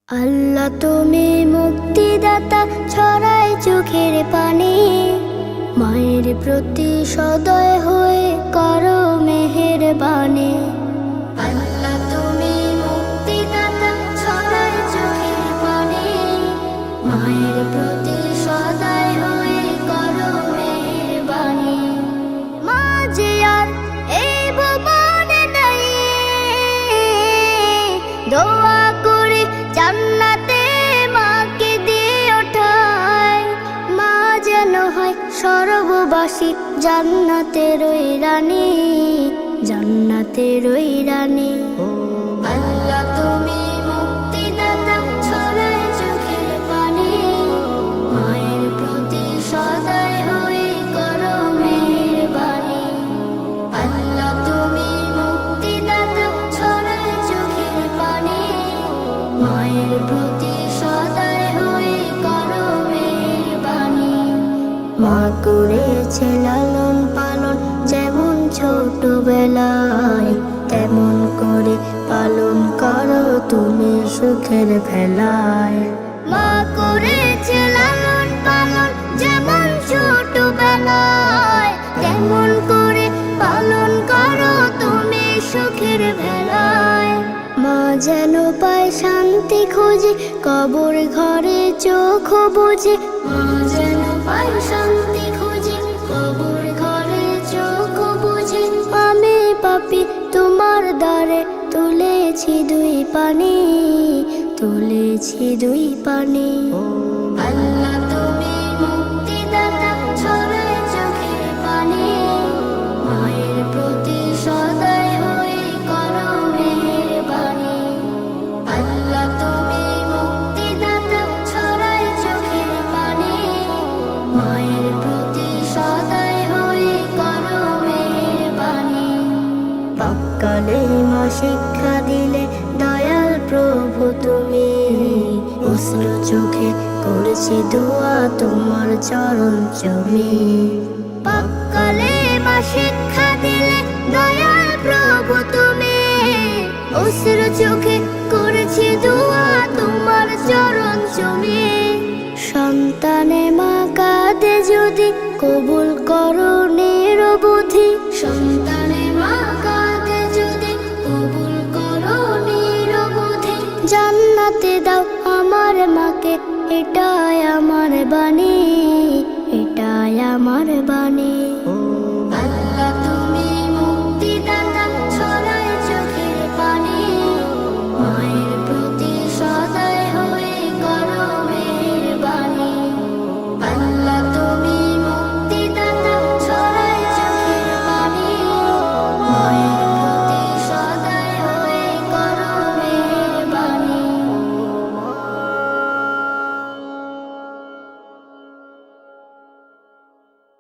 আল্লাহ তুমি মুক্তিদাতা, ছড়ায় চোখের পানি, মায়ের প্রতি সদয় হয়ে করো মেহেরবানি। আল্লাহ তুমি মুক্তিদাতা, ছড়ায় চোখের পানি, মায়ের প্রতি সদয় হয়ে করো মেহেরবানি। মা যে আর এই ভুবনে নাই, দোয়া করি জান্নাতে মাকে দিও ঠাঁই। মা যেন হয় সর্ববাসী জান্নাতের ওই রানী, জান্নাতের ওই রানী। আল্লাহ তুমি মুক্তিদাতা, ছড়ায় চোখের পানি, মায়ের প্রতি সদয় হয়ে করো মেহেরবানি। আল্লাহ তুমি মুক্তিদাতা, ছড়ায় চোখের পানি, মায়ের প্রতি সদয় হয়ে করো মেহেরবানি। মা করেছে লালন পালন যেমন ছোটবেলায়, তেমন করে পালন করো তুমি সুখের ভেলায়। মা করেছে লালন পালন যেমন ছোটবেলায়, তেমন করে পালন করো তুমি সুখের ভেলায়। মা যেন পায় শান্তি খুঁজে কবর ঘরে চোখ বুঝে, মা যেন পায় শান্তি খুঁজে কবর ঘরে চোখ বুঝে। আমি পাপী তোমার দ্বারে তুলেছি দুই পানি, তুলেছি দুই পানি। আল্লাহ তুমি মুক্তিদাতা, ছড়ায় চোখের পানি, মায়ের প্রতি সদয় হয়ে করো মেহেরবানি। আল্লাহ তুমি মুক্তিদাতা, ছড়ায় চোখের পানি, মায়ের প্রতি সদয় হয়ে করো মেহেরবানি। পাককালে মা শিক্ষা দিলে দয়াল প্রভু তুমি, অশ্রু চোখে করেছি দোয়া তোমার চরণ চুমি। পাককালে মা শিক্ষা দিলে দয়াল প্রভু তুমি, অশ্রু চোখে করেছি দোয়া তোমার চরণ চুমি। সন্তানে মা কাঁদে যদি কবুল করো নিরবধি, সন্তানে মা কাঁদে যদি কবুল করো নিরবধি। জান্নাতে দাও আমার মাকে, এটাই আমার বাণী, এটাই আমার বাণী।